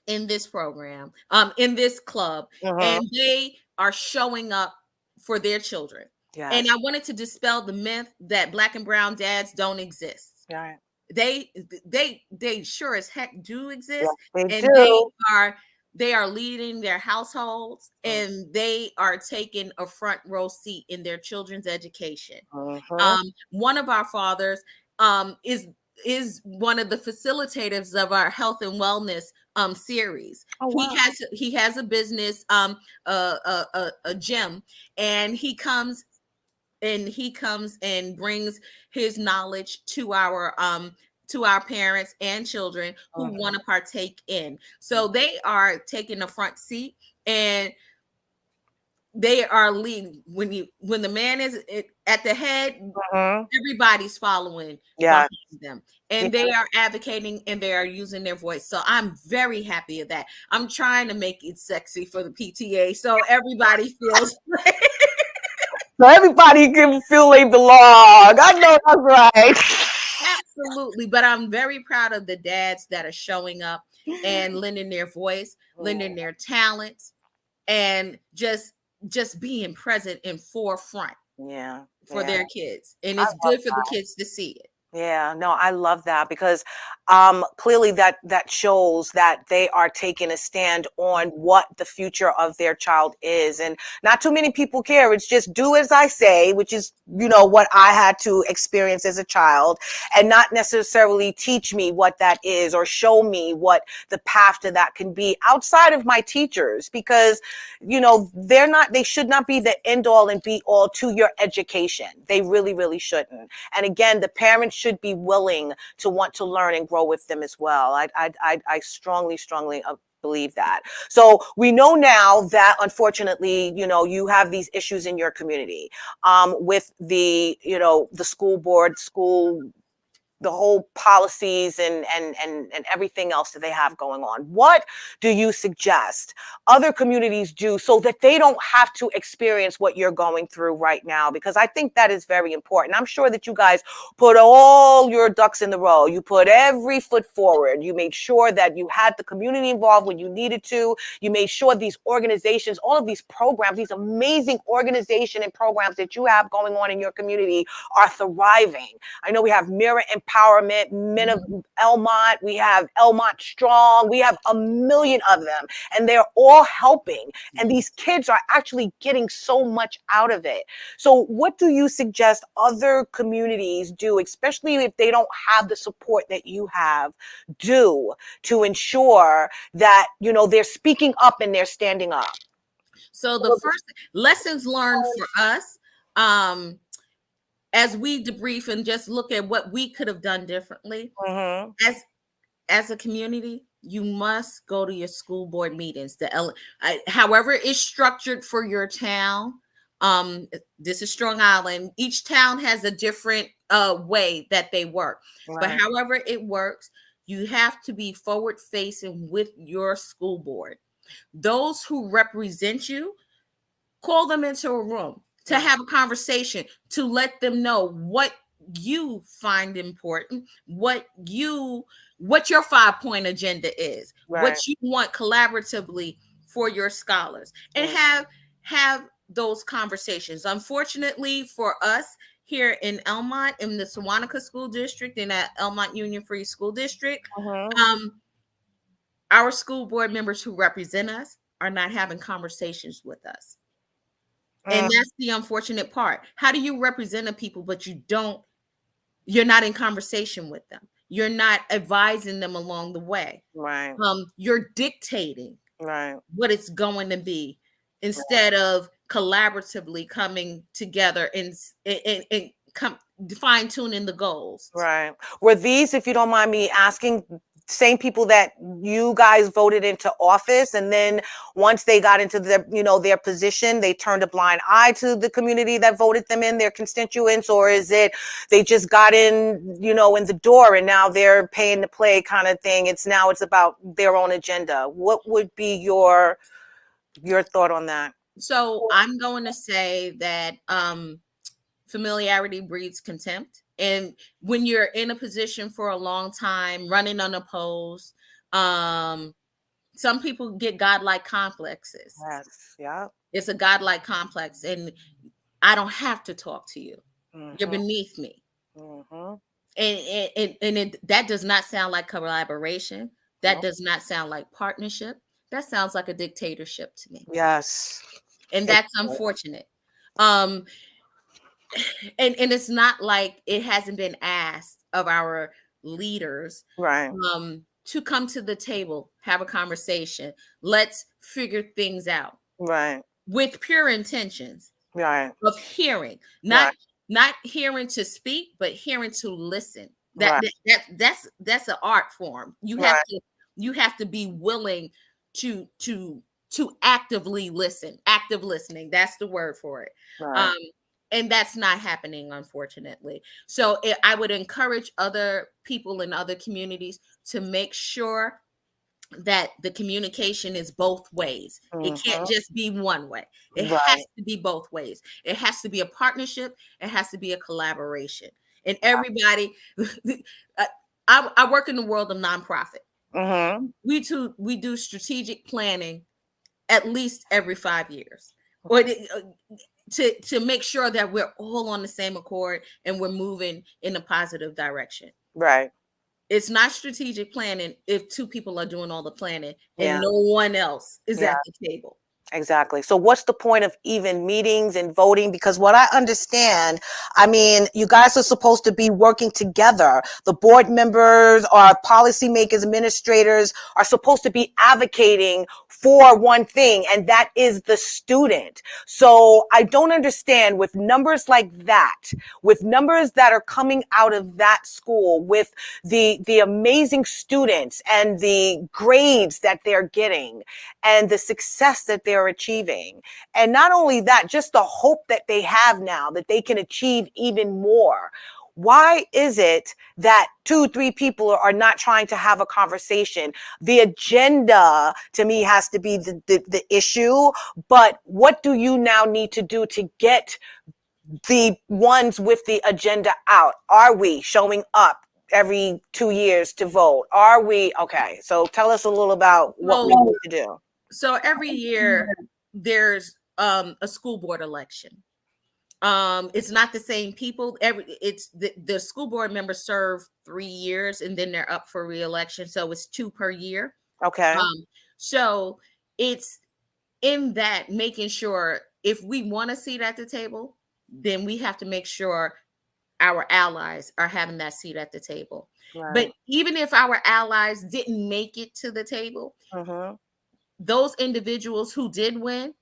in this program, in this club, and they are showing up for their children. Yes. And I wanted to dispel the myth that Black and brown dads don't exist. Right. They sure as heck do exist. Yes, and do. They are leading their households, and they are taking a front row seat in their children's education. One of our fathers is one of the facilitators of our health and wellness series. Oh, wow. He has a business, a gym, and he comes and brings his knowledge to our parents and children who want to partake in. So they are taking a front seat, and they are leading. When the man is at the head, everybody's following behind them, and they are advocating and they are using their voice. So I'm very happy of that. I'm trying to make it sexy for the PTA so everybody feels so everybody can feel they belong. I know that's right. absolutely. But I'm very proud of the dads that are showing up and lending their voice, lending their talents, and just being present in forefront for their kids. And it's good for the kids to see it. Yeah, no, I love that because clearly that shows that they are taking a stand on what the future of their child is. And not too many people care. It's just do as I say, which is, what I had to experience as a child, and not necessarily teach me what that is or show me what the path to that can be outside of my teachers, because, they should not be the end all and be all to your education. They really, really shouldn't. And again, the parents should be willing to want to learn and grow with them as well. I strongly believe that. So we know now that unfortunately, you have these issues in your community with the school board, the whole policies and everything else that they have going on. What do you suggest other communities do so that they don't have to experience what you're going through right now? Because I think that is very important. I'm sure that you guys put all your ducks in the row. You put every foot forward. You made sure that you had the community involved when you needed to. You made sure these organizations, all of these programs, these amazing organization and programs that you have going on in your community are thriving. I know we have Mirror Empowerment, Men of Elmont, we have Elmont Strong, we have a million of them, and they're all helping. And these kids are actually getting so much out of it. So what do you suggest other communities do, especially if they don't have the support that you have, do to ensure that, they're speaking up and they're standing up? So the first lessons learned for us, as we debrief and just look at what we could have done differently, as a community, you must go to your school board meetings. However it's structured for your town. This is Strong Island. Each town has a different way that they work. Right. But however it works, you have to be forward facing with your school board. Those who represent you, call them into a room to have a conversation, to let them know what you find important, what your 5-point agenda is, what you want collaboratively for your scholars, and have those conversations. Unfortunately for us here in Elmont, in the Sewanaka School District, in that Elmont Union Free School District, our school board members who represent us are not having conversations with us. And that's the unfortunate part. How do you represent the people, but you're not in conversation with them? You're not advising them along the way. Right. You're dictating what it's going to be instead of collaboratively coming together and fine tuning the goals. Right. Were these, if you don't mind me asking, same people that you guys voted into office, and then once they got into their position, they turned a blind eye to the community that voted them in, their constituents? Or is it they just got in the door and now they're paying to play kind of thing? It's about their own agenda. What would be your thought on that? So I'm going to say that familiarity breeds contempt. And when you're in a position for a long time, running unopposed, some people get godlike complexes. Yes, yeah. It's a godlike complex, and I don't have to talk to you. You're beneath me. And that does not sound like collaboration. That does not sound like partnership. That sounds like a dictatorship to me. Yes. And that's unfortunate. And it's not like it hasn't been asked of our leaders to come to the table, have a conversation. Let's figure things out. Right. With pure intentions. Right. Of hearing. Not hearing to speak, but hearing to listen. That's an art form. You have to be willing to actively listen, active listening. That's the word for it. Right. And that's not happening, unfortunately. So I would encourage other people in other communities to make sure that the communication is both ways. It can't just be one way. It has to be both ways. It has to be a partnership. It has to be a collaboration. And everybody, I work in the world of nonprofit. We do strategic planning at least every 5 years, or to make sure that we're all on the same accord and we're moving in a positive direction. Right. It's not strategic planning if two people are doing all the planning and Yeah. no one else is at the table. Exactly. So what's the point of even meetings and voting? Because what I understand, I mean, you guys are supposed to be working together. The board members or policymakers, administrators are supposed to be advocating for one thing, and that is the student. So I don't understand, with numbers like that, with numbers that are coming out of that school, with the amazing students and the grades that they're getting and the success that they're achieving. And not only that, just the hope that they have now that they can achieve even more. Why is it that 2-3 people are not trying to have a conversation? The agenda, to me, has to be the issue. But what do you now need to do to get the ones with the agenda out? Are we showing up every 2 years to vote? Are we? Okay, so tell us a little about what we need to do. So every year there's a school board election. It's not the same people. It's the school board members serve 3 years and then they're up for re-election. So it's 2 per year. Okay. So it's in that making sure if we want a seat at the table, then we have to make sure our allies are having that seat at the table. Right. But even if our allies didn't make it to the table, those individuals who did win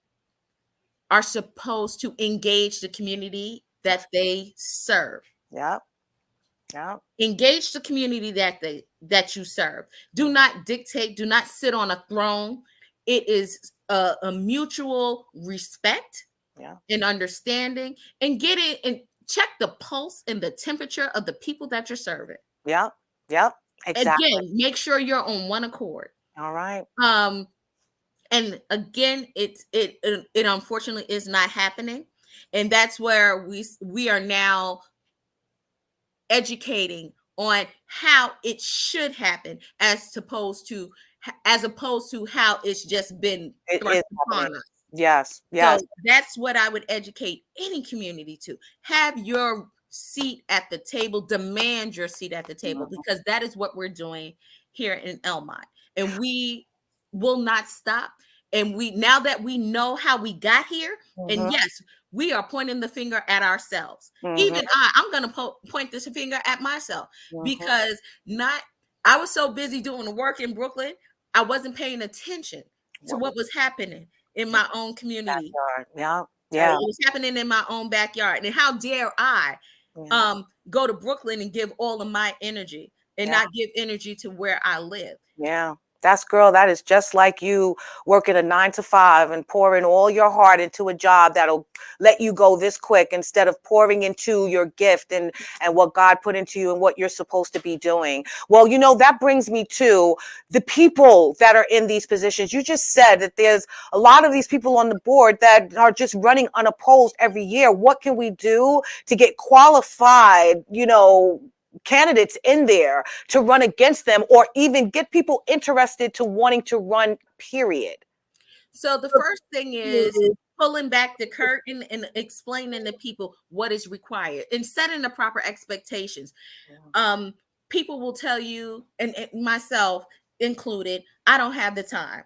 are supposed to engage the community that they serve. Yeah. Yeah. Engage the community that you serve. Do not dictate, do not sit on a throne. It is a mutual respect and understanding, and get it and check the pulse and the temperature of the people that you're serving. Yeah. Yep. Exactly. Again, make sure you're on one accord. All right. And again, it unfortunately is not happening, and that's where we are now educating on how it should happen, as opposed to how it's just been thrust upon us. Yes. Yes. So that's what I would educate any community to. Have your seat at the table, demand your seat at the table, because that is what we're doing here in Elmont. And we will not stop. And now that we know how we got here, and yes, we are pointing the finger at ourselves. Even I'm going to point this finger at myself, because I was so busy doing the work in Brooklyn, I wasn't paying attention to what was happening in my own community. Yeah. It was happening in my own backyard. And how dare I go to Brooklyn and give all of my energy and not give energy to where I live? Yeah. That is just like you working a 9 to 5 and pouring all your heart into a job that'll let you go this quick, instead of pouring into your gift and what God put into you and what you're supposed to be doing. Well, that brings me to the people that are in these positions. You just said that there's a lot of these people on the board that are just running unopposed every year. What can we do to get qualified, candidates in there to run against them, or even get people interested to wanting to run, period? So the first thing is pulling back the curtain and explaining to people what is required and setting the proper expectations. People will tell you, and myself included, I don't have the time.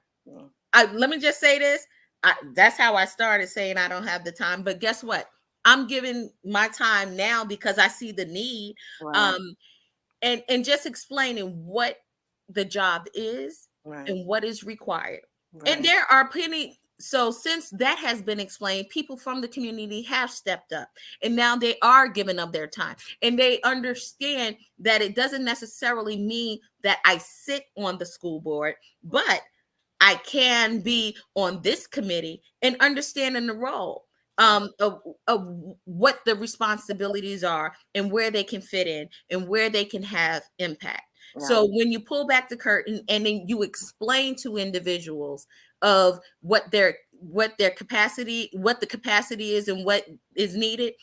Let me just say this. That's how I started, saying I don't have the time. But guess what? I'm giving my time now because I see the need, and just explaining what the job is and what is required. And there are plenty. So since that has been explained, people from the community have stepped up, and now they are giving up their time, and they understand that it doesn't necessarily mean that I sit on the school board, but I can be on this committee and understanding the role of what the responsibilities are and where they can fit in and where they can have impact. Yeah. So when you pull back the curtain and then you explain to individuals of what their capacity, what the capacity is and what is needed,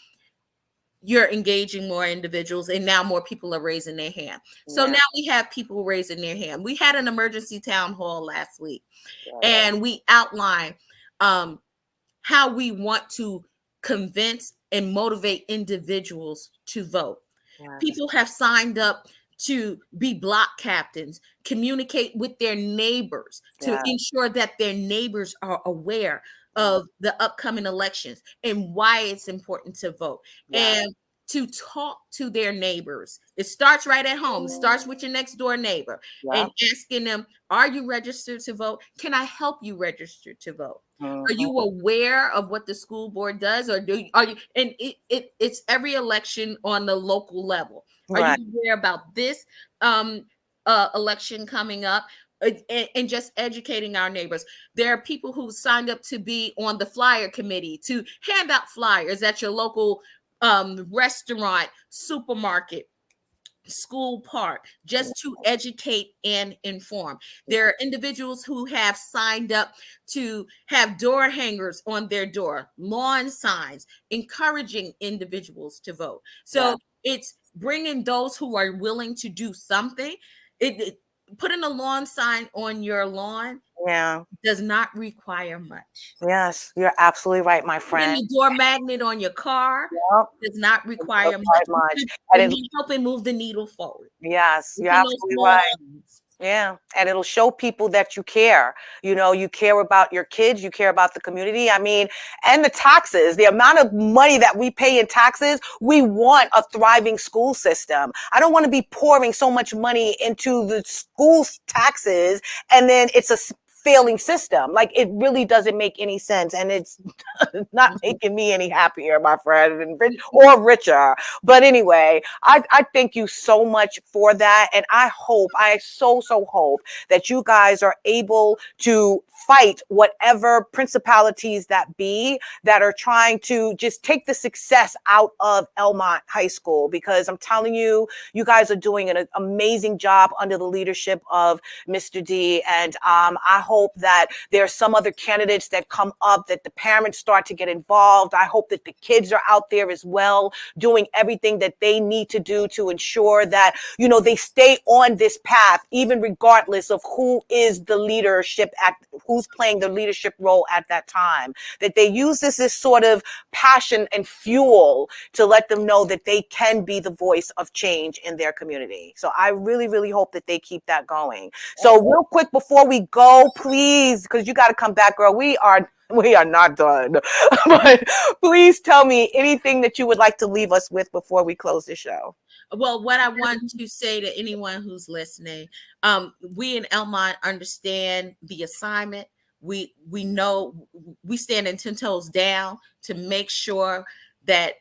you're engaging more individuals, and now more people are raising their hand. So Yeah. now we have people raising their hand. We had an emergency town hall last week, Yeah. and we outlined how we want to convince and motivate individuals to vote. Yes. People have signed up to be block captains, communicate with their neighbors to Yeah. ensure that their neighbors are aware of the upcoming elections and why it's important to vote, Yeah. and to talk to their neighbors. It starts right at home. It starts with your next door neighbor and asking them, are you registered to vote? Can I help you register to vote? Are you aware of what the school board does, or are you? And it's every election on the local level. Are you Right. aware about this election coming up? And just educating our neighbors. There are people who signed up to be on the flyer committee to hand out flyers at your local restaurant, supermarket, school park, just to educate and inform. There are individuals who have signed up to have door hangers on their door, lawn signs, encouraging individuals to vote. So it's bringing those who are willing to do something. Putting a lawn sign on your lawn does not require much. Yes, you're absolutely right, my Putting friend. a door magnet on your car does not require much. And You're helping move the needle forward. yes, you're Within those absolutely small right. moments. Yeah, and it'll show people that you care. You care about your kids, you care about the community. I mean, and the taxes, the amount of money that we pay in taxes, we want a thriving school system. I don't want to be pouring so much money into the school's taxes and then it's a failing system. Like, it really doesn't make any sense, and it's not making me any happier, my friend, or richer. But anyway, I thank you so much for that. And I so hope that you guys are able to fight whatever principalities that are trying to just take the success out of Elmont High School, because I'm telling you, you guys are doing an amazing job under the leadership of Mr. D. And I hope that there's some other candidates that come up, that the parents start to get involved. I hope that the kids are out there as well, doing everything that they need to do to ensure that, they stay on this path, even regardless of who is the leadership who's playing the leadership role at that time, that they use this as sort of passion and fuel to let them know that they can be the voice of change in their community. So I really, really hope that they keep that going. So real quick before we go, please, because you got to come back, girl. We are not done. But please tell me anything that you would like to leave us with before we close the show. Well, what I want to say to anyone who's listening, we in Elmont understand the assignment. We know we stand in 10 toes down to make sure that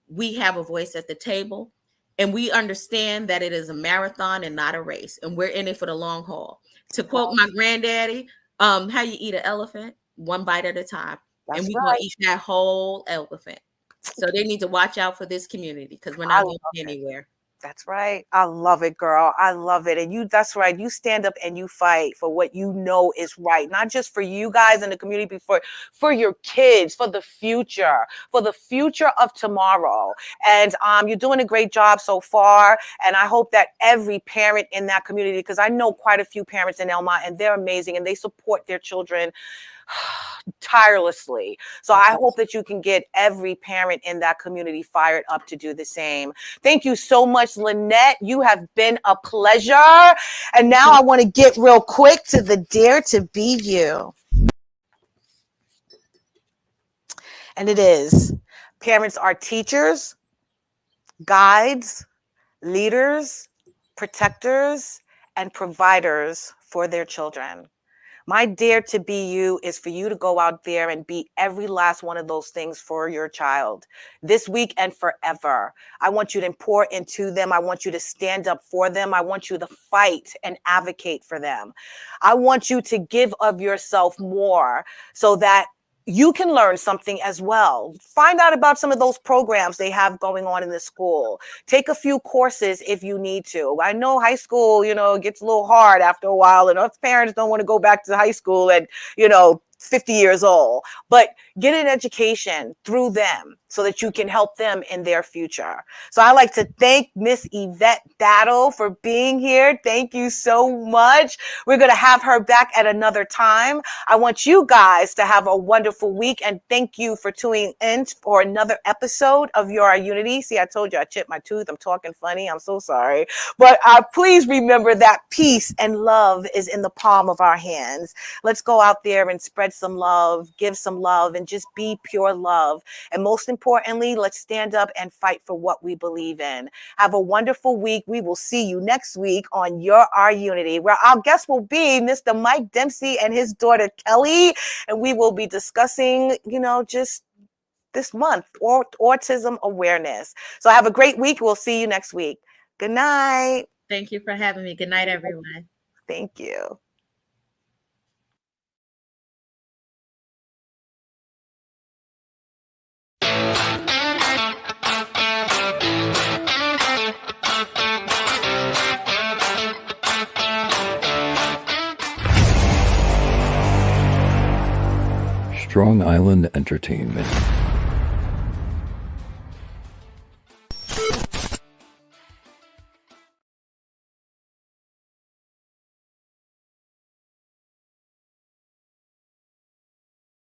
we have a voice at the table, and we understand that it is a marathon and not a race, and we're in it for the long haul. To quote my granddaddy, how you eat an elephant, one bite at a time. That's and we're right. going to eat that whole elephant. So they need to watch out for this community, because we're not going anywhere. That's right. I love it, girl. I love it. And that's right. You stand up and you fight for what you know is right, not just for you guys in the community, but for your kids, for the future of tomorrow. And you're doing a great job so far. And I hope that every parent in that community, because I know quite a few parents in Elmont, and they're amazing and they support their children tirelessly. So I hope that you can get every parent in that community fired up to do the same. Thank you so much, Lynette. You have been a pleasure. And now I want to get real quick to the Dare to Be You. And it is: parents are teachers, guides, leaders, protectors, and providers for their children. My dare to be you is for you to go out there and be every last one of those things for your child this week and forever. I want you to pour into them. I want you to stand up for them. I want you to fight and advocate for them. I want you to give of yourself more so that you can learn something as well. Find out about some of those programs they have going on in the school. Take a few courses if you need to. I know high school, gets a little hard after a while, and us parents don't want to go back to high school at, 50 years old, but get an education through them so that you can help them in their future. So I like to thank Miss Yvette Battle for being here. Thank you so much. We're going to have her back at another time. I want you guys to have a wonderful week, and thank you for tuning in for another episode of Your Unity. See, I told you I chipped my tooth. I'm talking funny. I'm so sorry. But please remember that peace and love is in the palm of our hands. Let's go out there and spread some love, give some love, and just be pure love. And most importantly, let's stand up and fight for what we believe in. Have a wonderful week. We will see you next week on Our Unity, where our guest will be Mr. Mike Dempsey and his daughter Kelly. And we will be discussing, just this month, autism awareness. So have a great week. We'll see you next week. Good night. Thank you for having me. Good night, everyone. Thank you. Strong Island Entertainment.